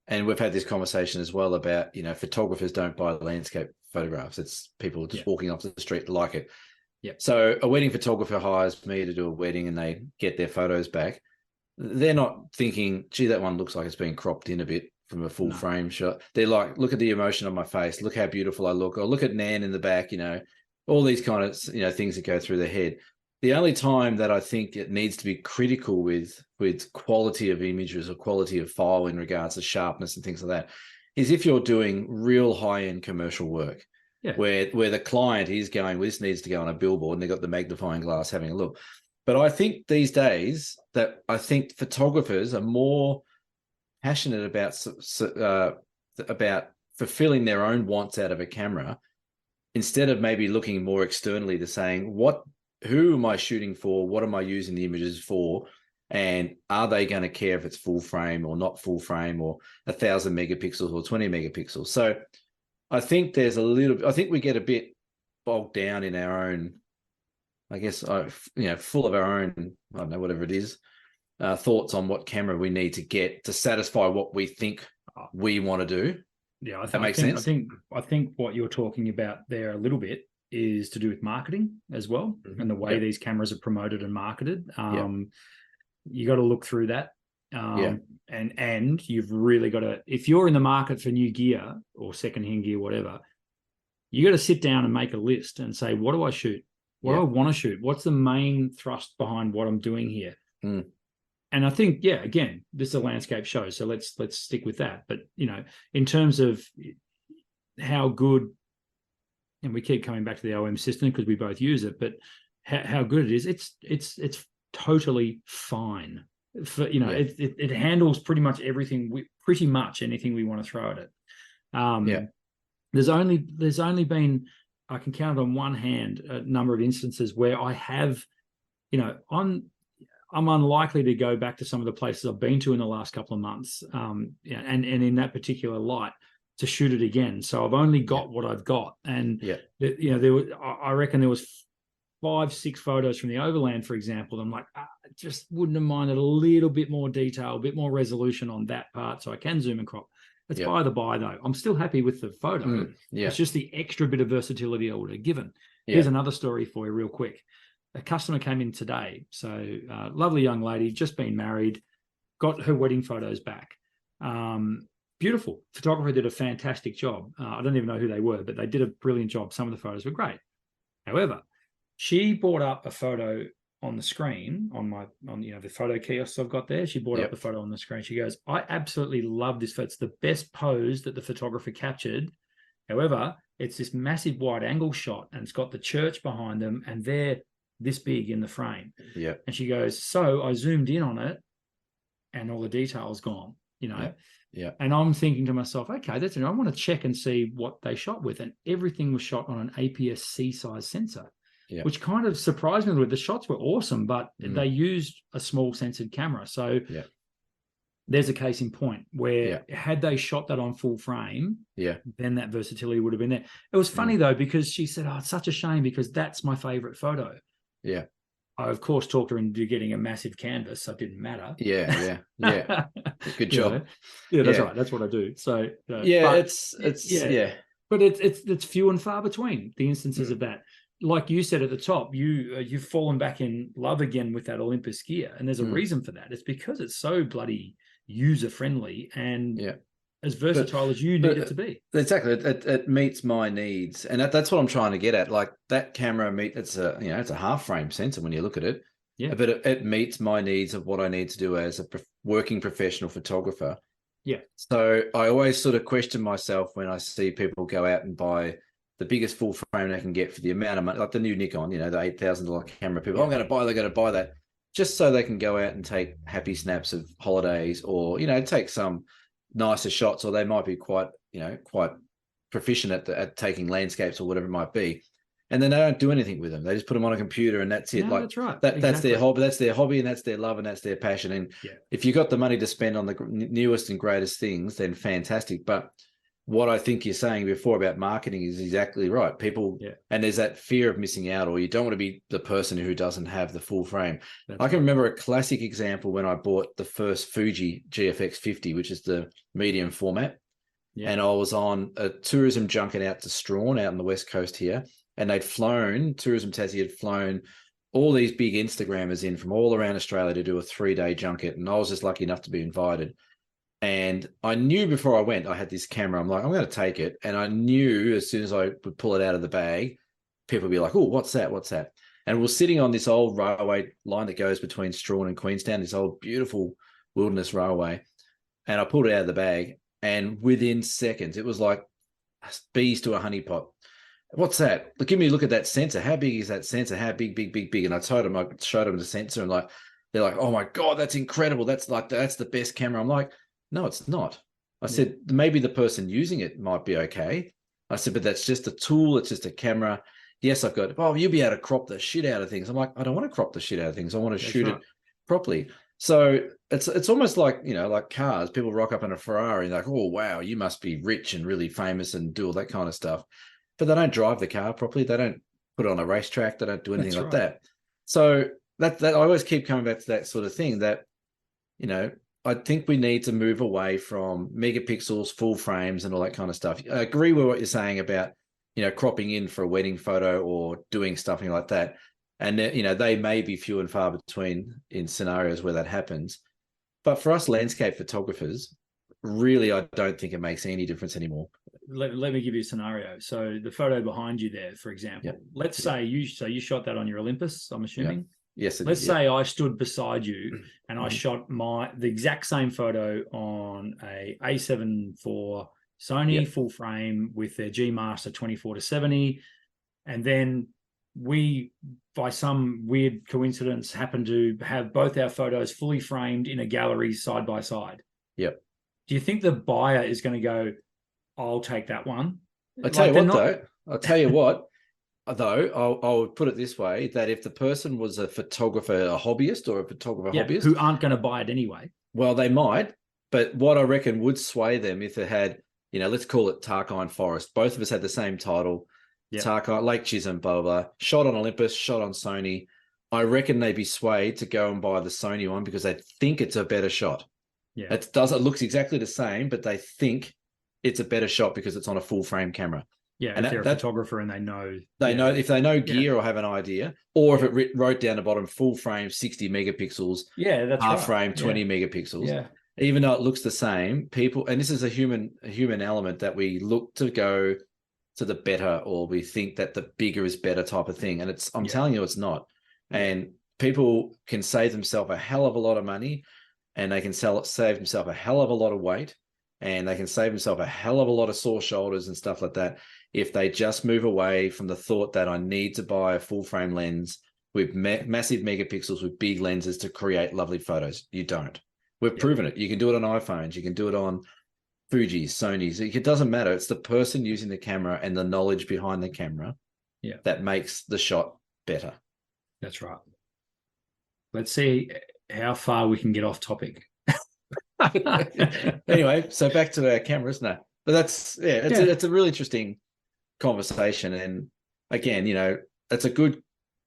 And we've had this conversation as well about, photographers don't buy landscape photographs. It's people just walking off the street like it. So a wedding photographer hires me to do a wedding and they get their photos back. They're not thinking, gee, that one looks like it's been cropped in a bit from a full frame shot. They're like, look at the emotion on my face. Look how beautiful I look. Or look at Nan in the back, all these kind of, things that go through their head. The only time that I think it needs to be critical with quality of images or quality of file in regards to sharpness and things like that is if you're doing real high-end commercial work, where the client is going, well, this needs to go on a billboard, and they've got the magnifying glass having a look. But I think these days that photographers are more passionate about fulfilling their own wants out of a camera, instead of maybe looking more externally to saying, who am I shooting for? What am I using the images for? And are they going to care if it's full frame or not full frame, or 1,000 megapixels or 20 megapixels? So I think I think we get a bit bogged down in our own, I guess, full of our own, I don't know, whatever it is, thoughts on what camera we need to get to satisfy what we think we want to do. Yeah, that makes sense. I think what you're talking about there a little bit is to do with marketing as well, and the way these cameras are promoted and marketed. You got to look through that. And you've really got to, if you're in the market for new gear or secondhand gear, whatever, you got to sit down and make a list and say, what do I shoot? What do I want to shoot? What's the main thrust behind what I'm doing here? And I think, again, this is a landscape show, so let's stick with that. But in terms of how good, and we keep coming back to the OM system because we both use it, but how good it is, it's totally fine. For it handles pretty much everything, anything we want to throw at it. There's only been, I can count on one hand, a number of instances where I have, I'm unlikely to go back to some of the places I've been to in the last couple of months, and in that particular light, to shoot it again. So I've only got what I've got, and I reckon there was 5-6 photos from the overland, for example. I'm like, I just wouldn't have minded a little bit more detail, a bit more resolution on that part, so I can zoom and crop. It's by the by, though. I'm still happy with the photo. It's just the extra bit of versatility I would have given. Here's another story for you real quick. A customer came in today. So lovely young lady, just been married, got her wedding photos back. Beautiful. Photographer did a fantastic job. I don't even know who they were, but they did a brilliant job. Some of the photos were great. However, she brought up a photo on the screen on the photo kiosks I've got there. She brought up the photo on the screen. She goes, I absolutely love this photo. It's the best pose that the photographer captured. However, it's this massive wide angle shot, and it's got the church behind them, and they're this big in the frame. And she goes, so I zoomed in on it and all the details gone, and I'm thinking to myself, okay, that's it. I want to check and see what they shot with. And everything was shot on an APS-C size sensor, which kind of surprised me. The shots were awesome, but they used a small sensored camera. So there's a case in point where Yeah. had they shot that on full frame, Yeah. then that versatility would have been there. It was funny though, because she said, "Oh, it's such a shame because that's my favorite photo." Yeah. I, of course, talked her into getting a massive canvas, so it didn't matter. Yeah. Good You job. know? Yeah, that's Yeah. right. That's what I do. So, Yeah, but yeah. but it's few and far between the instances of that. Like you said at the top, you've fallen back in love again with that Olympus gear, and there's a reason for that. It's because it's so bloody user friendly and as versatile as you need it to be. Exactly, it meets my needs, and that's what I'm trying to get at. Like that camera it's a half frame sensor when you look at it, but it meets my needs of what I need to do as a working professional photographer. Yeah. So I always sort of question myself when I see people go out and buy the biggest full frame they can get for the amount of money, like the new Nikon, the $8,000 camera. People, they're going to buy that just so they can go out and take happy snaps of holidays, or take some nicer shots, or they might be quite proficient at taking landscapes or whatever it might be. And then they don't do anything with them. They just put them on a computer and that's it. No, that's right. That's their hobby. That's their hobby, and that's their love, and that's their passion. And if you've got the money to spend on the newest and greatest things, then fantastic. But what I think you're saying before about marketing is exactly right. People, and there's that fear of missing out, or you don't want to be the person who doesn't have the full frame. I can remember a classic example when I bought the first Fuji GFX 50, which is the medium format. Yeah. And I was on a tourism junket out to Strawn, out on the West Coast here. And Tourism Tassie had flown all these big Instagrammers in from all around Australia to do a 3-day junket. And I was just lucky enough to be invited. And I knew before I went, I had this camera. I'm like, I'm going to take it. And I knew as soon as I would pull it out of the bag, people would be like, oh, what's that? What's that? And we're sitting on this old railway line that goes between Strawn and Queenstown, this old beautiful wilderness railway. And I pulled it out of the bag. And within seconds, it was like bees to a honeypot. What's that? Give me a look at that sensor. How big is that sensor? How big? And I showed them the sensor, and they're like, oh my God, that's incredible. That's the best camera. I'm like, no, it's not. I said, maybe the person using it might be okay. I said, but that's just a tool. It's just a camera. Yes, I've got, you'll be able to crop the shit out of things. I'm like, I don't want to crop the shit out of things. I want to shoot it properly. So it's almost like, like cars. People rock up in a Ferrari and they're like, oh, wow, you must be rich and really famous and do all that kind of stuff. But they don't drive the car properly. They don't put it on a racetrack. They don't do anything like that. So that I always keep coming back to that sort of thing that, I think we need to move away from megapixels, full frames, and all that kind of stuff. I agree with what you're saying about, cropping in for a wedding photo or doing something like that. And, they may be few and far between in scenarios where that happens. But for us landscape photographers, really, I don't think it makes any difference anymore. Let me give you a scenario. So the photo behind you there, for example, let's say you shot that on your Olympus, I'm assuming. Yes. Let's say I stood beside you and I shot the exact same photo on a A7 IV Sony full frame with their G Master 24-70, and then we, by some weird coincidence, happen to have both our photos fully framed in a gallery side by side. Yep. Do you think the buyer is going to go, I'll take that one? I'll tell you what, though, I'll put it this way, that if the person was a photographer, a hobbyist, or a photographer hobbyist, who aren't going to buy it anyway. Well, they might, but what I reckon would sway them if it had, let's call it Tarkine Forest. Both of us had the same title, Tarkine, Lake Chisholm, blah, blah, blah, shot on Olympus, shot on Sony. I reckon they'd be swayed to go and buy the Sony one because they think it's a better shot. Yeah. It looks exactly the same, but they think it's a better shot because it's on a full frame camera. Yeah, and if they're a photographer and they know. Know if they know gear or have an idea, or if it wrote down the bottom full frame 60 megapixels, that's half frame 20 megapixels. Yeah. Even though it looks the same, people, and this is a human element that we look to go to the better, or we think that the bigger is better type of thing. And I'm telling you, it's not. And people can save themselves a hell of a lot of money, and they can save themselves a hell of a lot of weight, and they can save themselves a hell of a lot of sore shoulders and stuff like that if they just move away from the thought that I need to buy a full frame lens with massive megapixels with big lenses to create lovely photos. You don't. We've proven it. You can do it on iPhones. You can do it on Fuji's, Sony's. It doesn't matter. It's the person using the camera and the knowledge behind the camera that makes the shot better. That's right. Let's see how far we can get off topic. Anyway, so back to our cameras now. But that's it's a really interesting conversation. And again, it's a good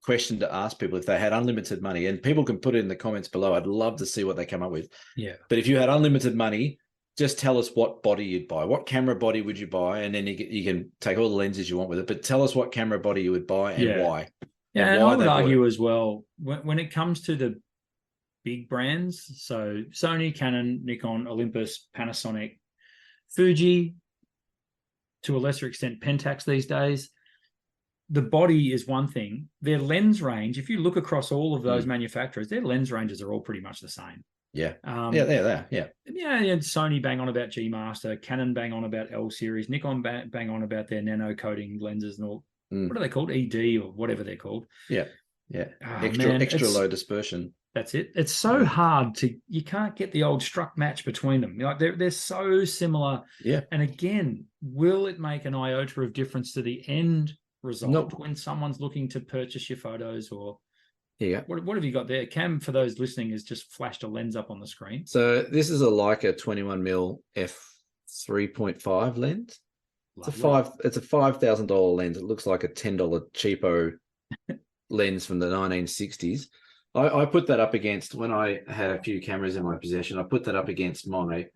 question to ask people if they had unlimited money. And people can put it in the comments below. I'd love to see what they come up with. Yeah. But if you had unlimited money, just tell us what body you'd buy. What camera body would you buy? And then you can take all the lenses you want with it. But tell us what camera body you would buy and why. Yeah, and I would argue as well, when it comes to the big brands, so Sony, Canon, Nikon, Olympus, Panasonic, Fuji, to a lesser extent Pentax these days, the body is one thing. Their lens range, if you look across all of those manufacturers, their lens ranges are all pretty much the same. Yeah. They're. Yeah. Yeah. And Sony bang on about G Master, Canon bang on about L series, Nikon bang on about their nano coating lenses and all. What are they called? ED or whatever they're called. Yeah. Yeah. Extra low dispersion. That's it. It's so hard you can't get the old struck match between them. Like they're so similar. Yeah. And again, will it make an iota of difference to the end result when someone's looking to purchase your photos? Or what have you got there? Cam, for those listening, has just flashed a lens up on the screen. So this is a Leica 21mm f3.5 lens. Lovely. It's a $5,000 lens. It looks like a $10 cheapo lens from the 1960s. I put that up against, when I had a few cameras in my possession, I put that up against my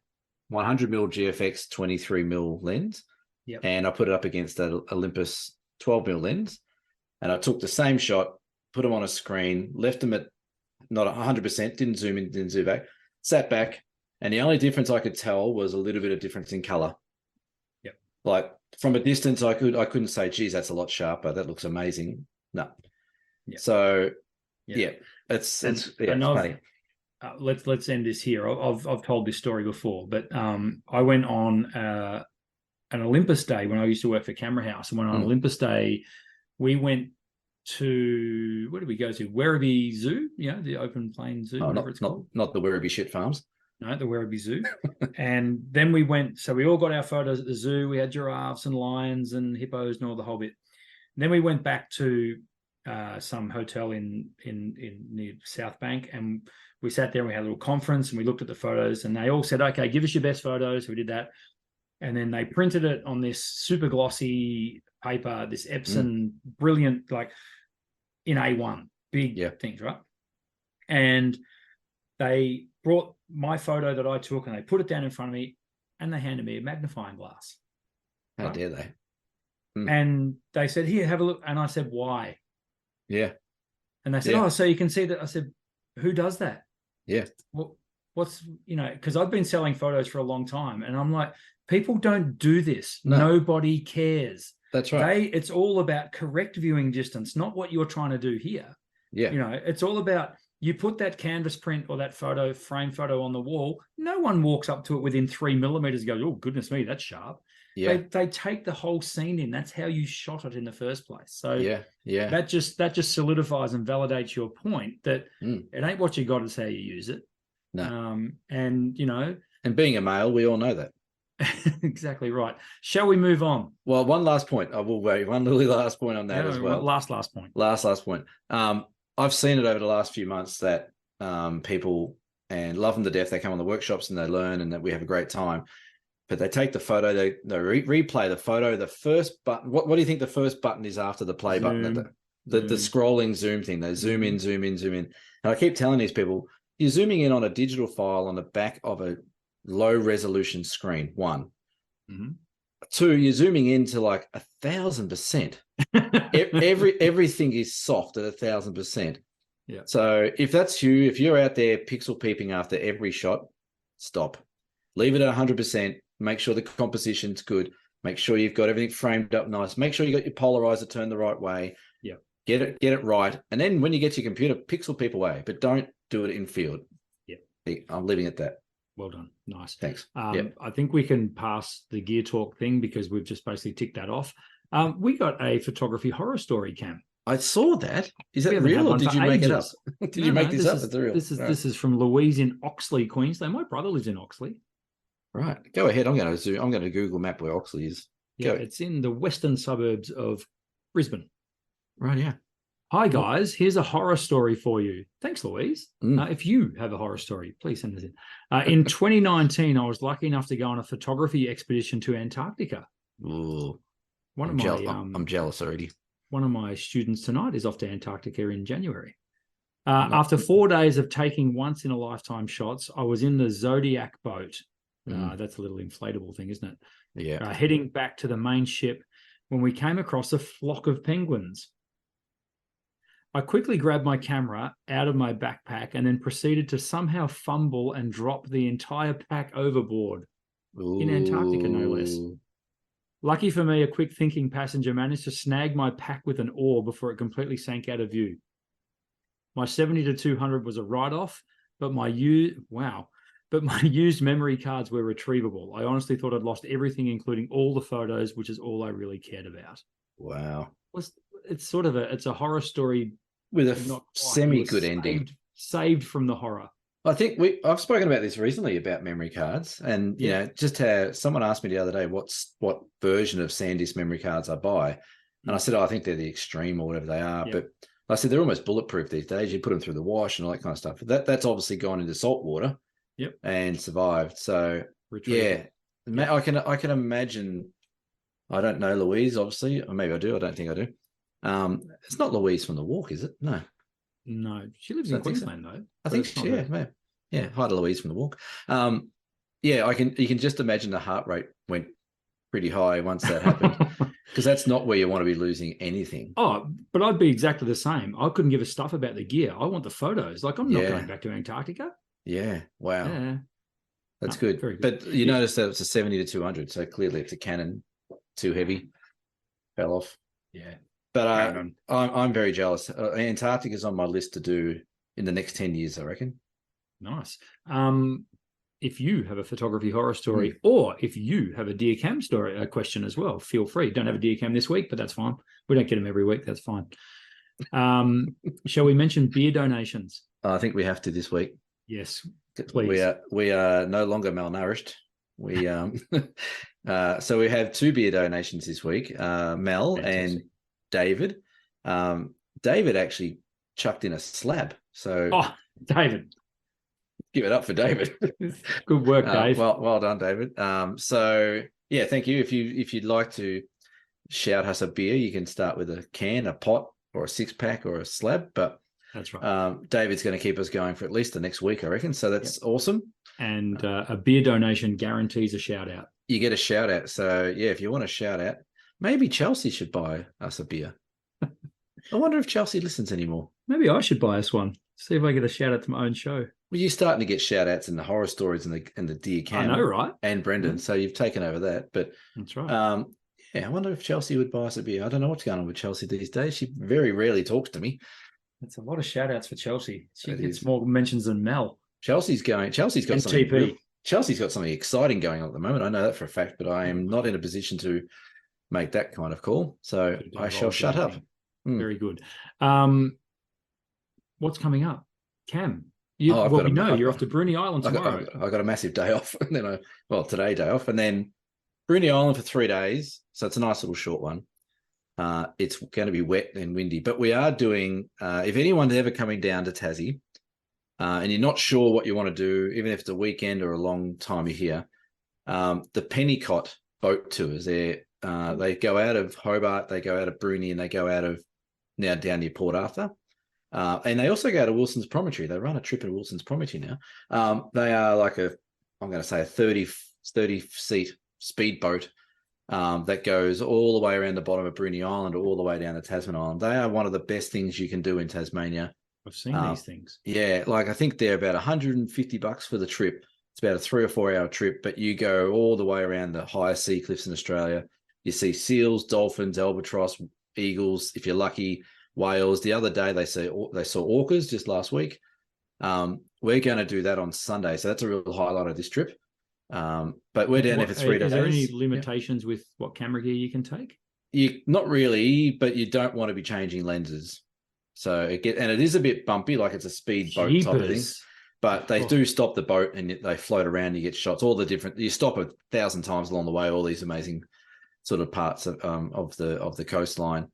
100mm GFX 23mm lens. Yep. And I put it up against that Olympus 12mm lens. And I took the same shot, put them on a screen, left them at not 100%, didn't zoom in, didn't zoom back, sat back. And the only difference I could tell was a little bit of difference in color. Yep. Like from a distance, I couldn't say, geez, that's a lot sharper. That looks amazing. No. Yep. So it's funny. Let's end this here. I've told this story before, but I went on an Olympus Day when I used to work for Camera House, and when on Olympus Day, we went to, where did we go to? Werribee Zoo, the open plain zoo, whatever it's called. Not the Werribee shit farms. No, the Werribee Zoo. And then we went, so we all got our photos at the zoo. We had giraffes and lions and hippos and all the whole bit. And then we went back to some hotel in near South Bank, and we sat there and we had a little conference and we looked at the photos, and they all said, okay, give us your best photos. So we did that. And then they printed it on this super glossy paper, this Epson brilliant, like in A1, big things, right? And they brought my photo that I took and they put it down in front of me and they handed me a magnifying glass. How dare they? And they said, here, have a look. And I said, why? Yeah. And they said, oh, so you can see that. I said, who does that? Yeah. Well, what's, because I've been selling photos for a long time, and I'm like, people don't do this. No. Nobody cares. That's right. It's all about correct viewing distance, not what you're trying to do here. Yeah. It's all about, you put that canvas print or that frame photo on the wall. No one walks up to it within 3 millimeters and goes, oh, goodness me, that's sharp. Yeah. They take the whole scene in. That's how you shot it in the first place. So that just solidifies and validates your point that it ain't what you got, it's how you use it. No. And being a male, we all know that. Exactly right. Shall we move on? Well, one last point. I will wait. One little last point on that as well. Last point. Last point. I've seen it over the last few months that people, and love them to death, they come on the workshops and they learn, and that we have a great time. But they take the photo, they replay the photo. The first button. What do you think the first button is after the play button? The scrolling zoom thing. They zoom in, zoom in, zoom in. And I keep telling these people, you're zooming in on a digital file on the back of a low resolution screen. 1. 2, you're zooming into like 1,000%. Everything is soft at 1,000%. Yeah. So if that's you, if you're out there pixel peeping after every shot, stop. Leave it at 100%. Make sure the composition's good. Make sure you've got everything framed up nice. Make sure you got your polarizer turned the right way. Yeah. Get it right. And then when you get to your computer, pixel peep away, but don't do it in field. Yeah. I'm leaving it at that. Well done. Nice. Thanks. I think we can pass the gear talk thing because we've just basically ticked that off. We got a photography horror story, Cam. I saw that. Is that real, or did you make it up? Did you make this up? It's real. This is from Louise in Oxley, Queensland. My brother lives in Oxley. Right. Go ahead. I'm going to Google map where Oxley is. Yeah, it's in the western suburbs of Brisbane. Right. Yeah. Hi, guys. Here's a horror story for you. Thanks, Louise. Mm. If you have a horror story, please send us in. In 2019, I was lucky enough to go on a photography expedition to Antarctica. Ooh, One of I'm jealous already. One of my students tonight is off to Antarctica in January. After 4 days of taking once-in-a-lifetime shots, I was in the Zodiac boat. That's a little inflatable thing, isn't it? Yeah. Heading back to the main ship when we came across a flock of penguins. I quickly grabbed my camera out of my backpack and then proceeded to somehow fumble and drop the entire pack overboard. In Antarctica, no less. Lucky for me, a quick thinking passenger managed to snag my pack with an oar before it completely sank out of view. My 70-200 was a write-off, but my used memory cards were retrievable. I honestly thought I'd lost everything, including all the photos, which is all I really cared about. Wow. It's sort of a horror story with a semi-good ending. Saved from the horror. I think I've spoken about this recently about memory cards, and you know, just how someone asked me the other day what version of SanDisk memory cards I buy, and I said, I think they're the Extreme or whatever they are, but I said they're almost bulletproof these days. You put them through the wash and all that kind of stuff. That's obviously gone into salt water, and survived. So I can imagine. I don't know Louise, obviously, or maybe I do. I don't think I do. It's not Louise from The Walk, is it? No, she lives in Queensland though. I think she, yeah. Hi to Louise from The Walk. You can just imagine the heart rate went pretty high once that happened, because that's not where you want to be losing anything. Oh, but I'd be exactly the same. I couldn't give a stuff about the gear. I want the photos. Like, I'm not going back to Antarctica. Yeah, wow, that's good. Very good. But you notice that it's a 70-200, so clearly it's a Canon, too heavy, fell off. Yeah. But I'm very jealous. Antarctica's on my list to do in the next 10 years, I reckon. Nice. If you have a photography horror story, or if you have a deer cam story, a question as well, feel free. Don't have a deer cam this week, but that's fine. We don't get them every week. That's fine. Shall we mention beer donations? I think we have to this week. Yes, please. We are no longer malnourished. We so we have 2 beer donations this week. Mel and David. David actually chucked in a slab. So David, give it up for David. Good work, Dave. Well done, David. So yeah, thank you. If you'd like to shout us a beer, you can start with a can, a pot, or a 6-pack, or a slab. But that's right. David's going to keep us going for at least the next week, I reckon. So that's awesome. And a beer donation guarantees a shout out. You get a shout out. So yeah, if you want a shout out, maybe Chelsea should buy us a beer. I wonder if Chelsea listens anymore. Maybe I should buy us one. See if I get a shout out to my own show. Well, you're starting to get shout outs in the horror stories and the deer cam. I know, right? And Brendan. So you've taken over that. But that's right. I wonder if Chelsea would buy us a beer. I don't know what's going on with Chelsea these days. She very rarely talks to me. It's a lot of shout outs for Chelsea. She gets more mentions than Mel. Chelsea's got something. Chelsea's got something exciting going on at the moment. I know that for a fact, but I am not in a position to make that kind of call. So I shall shut up. Very good. What's coming up? Cam. You're off to Bruny Island tomorrow. I got a massive day off. And then today day off. And then Bruny Island for 3 days. So it's a nice little short one. It's going to be wet and windy. But we are doing, if anyone's ever coming down to Tassie, and you're not sure what you want to do, even if it's a weekend or a long time you're here, the Pennycott boat tours, they go out of Hobart, they go out of Bruny, and they go out of now down near Port Arthur. And they also go to Wilson's Promontory. They run a trip at Wilson's Promontory now. They are like a 30-seat speedboat that goes all the way around the bottom of Bruny Island, all the way down to Tasman Island. They are one of the best things you can do in Tasmania. I've seen these things. Yeah, like I think they're about $150 for the trip. It's about a 3 or 4 hour trip, but you go all the way around the highest sea cliffs in Australia. You see seals, dolphins, albatross, eagles, if you're lucky, whales. The other day they saw orcas just last week. We're going to do that on Sunday, so that's a real highlight of this trip. But we're down there for 3 days. Is there any limitations with what camera gear you can take? Not really, but you don't want to be changing lenses. So it is a bit bumpy, like it's a speed boat type of thing. But they do stop the boat and they float around and you get shots. You stop 1,000 times along the way, all these amazing sort of parts of the coastline.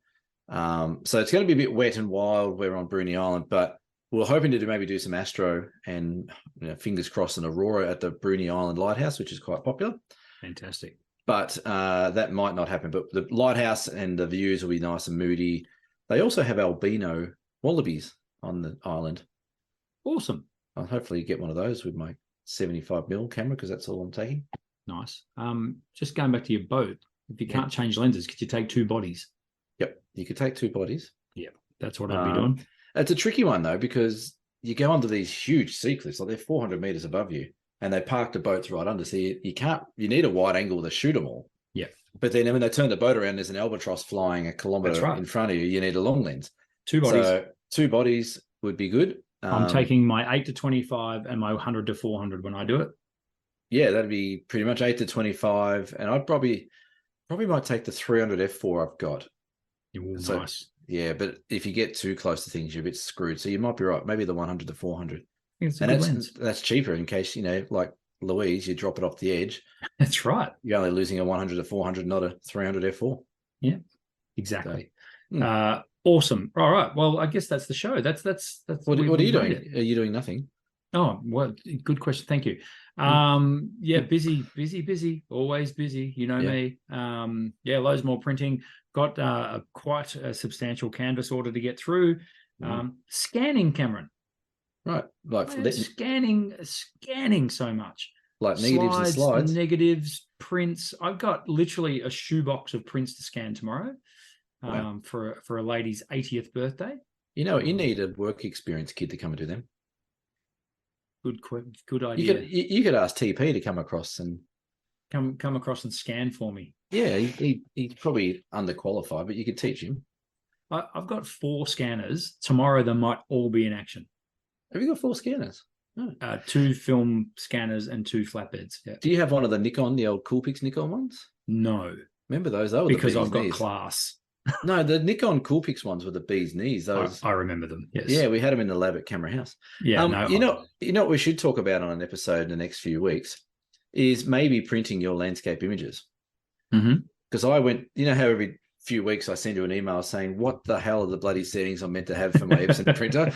So it's going to be a bit wet and wild. We're on Bruny Island, but we're hoping to maybe do some astro and fingers crossed an aurora at the Bruny Island Lighthouse, which is quite popular. Fantastic. But that might not happen. But the lighthouse and the views will be nice and moody. They also have albino wallabies on the island. Awesome. I'll hopefully get one of those with my 75mm camera because that's all I'm taking. Nice. Just going back to your boat, if you can't change lenses, could you take 2 bodies? Yep, you could take 2 bodies. Yep, that's what I'd be doing. It's a tricky one though, because you go under these huge sea cliffs, like they're 400 meters above you, and they park the boats right under. So you need a wide angle to shoot them all. Yeah. But then when they turn the boat around, there's an albatross flying a kilometer in front of you. You need a long lens. 2 bodies. So 2 bodies would be good. I'm taking my 8-25 and my 100-400 when I do it. Yeah, that'd be pretty much 8-25, and I'd probably might take the 300 f4 I've got. Ooh, so, nice. Yeah, but if you get too close to things, you're a bit screwed. So you might be right. Maybe the 100-400. It's a good lens. That's cheaper in case, like Louise, you drop it off the edge. That's right. You're only losing a 100-400, not a 300 f4. Yeah, exactly. So, awesome. All right. Well, I guess that's the show. That's what are you doing? Are you doing nothing? Oh, well, good question. Thank you. Busy, always busy. You know me. Loads more printing. Got quite a substantial canvas order to get through. Scanning, Cameron. Right. Scanning so much. Like negatives and slides. Negatives, prints. I've got literally a shoebox of prints to scan tomorrow. For a lady's 80th birthday. You need a work experience kid to come and do them. Good idea. You could ask TP to come across and come across and scan for me. Yeah, he's probably underqualified, but you could teach him. I've got 4 scanners. Tomorrow they might all be in action. Have you got 4 scanners? Oh. 2 film scanners and 2 flatbeds. Yeah. Do you have one of the old Coolpix Nikon ones? No. Remember those? They were because I've got class. No, the Nikon Coolpix ones were the bee's knees. Those I remember them. Yes. Yeah, we had them in the lab at Camera House. Yeah. You know what we should talk about on an episode in the next few weeks is maybe printing your landscape images. Because I went, how every few weeks I send you an email saying, what the hell are the bloody settings I'm meant to have for my Epson printer?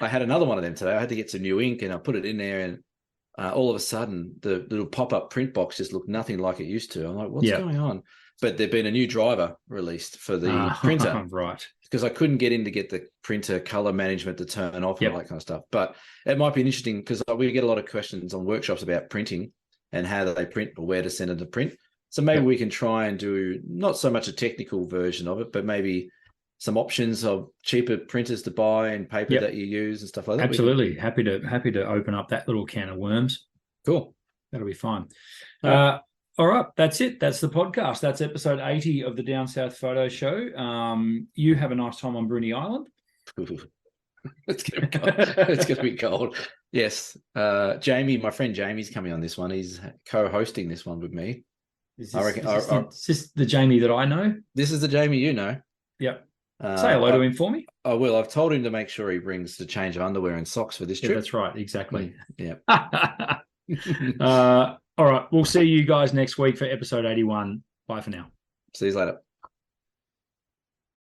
I had another one of them today. I had to get some new ink and I put it in there, and all of a sudden the little pop-up print box just looked nothing like it used to. I'm like, what's going on? But there'd been a new driver released for the printer. Right. Because I couldn't get in to get the printer color management to turn off and all that kind of stuff. But it might be interesting because we get a lot of questions on workshops about printing and how do they print or where to send it to print. So maybe we can try and do not so much a technical version of it, but maybe some options of cheaper printers to buy and paper that you use and stuff like that. Absolutely. Happy to open up that little can of worms. Cool. That'll be fine. All right, that's it. That's the podcast. That's episode 80 of the Down South Photo Show. You have a nice time on Bruny Island. It's going to be cold. It's going to be cold. Yes. Jamie, my friend Jamie's coming on this one. He's co-hosting this one with me. Is this the Jamie that I know? This is the Jamie you know. Yep. Say hello to him for me. I will. I've told him to make sure he brings the change of underwear and socks for this trip. That's right. Exactly. Yeah. All right. We'll see you guys next week for episode 81. Bye for now. See you later.